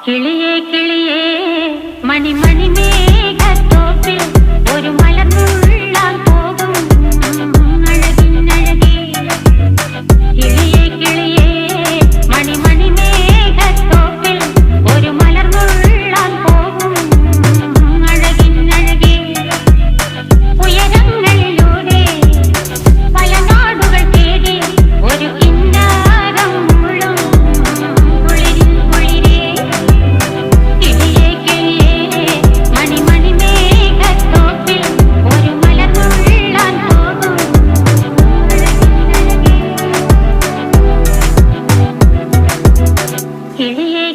കിളിയേ കിളിയേ മണിമണി മേഘത്തോപ്പിൽ ഒരു മലർന്നുള്ളാൻ പോകും അഴകിനഴകേ. കിളിയേ കിളിയേ മണിമണി മേഘത്തോപ്പിൽ ഒരു മലർന്നുള്ളാൻ പോകും അഴകിനഴകേ. ഉയരങ്ങളിലൂടെ പല നാടുകൾ തേടി ഒരു കിന്നാരം മുഴും കുളിരിൻ കുളിരേ. കിളിയേ കിളിയേ മണിമണി മേഘത്തോപ്പിൽ ഒരു മലർന്നുള്ളാൻ പോകും അഴകിനഴകേ. കിളിയേ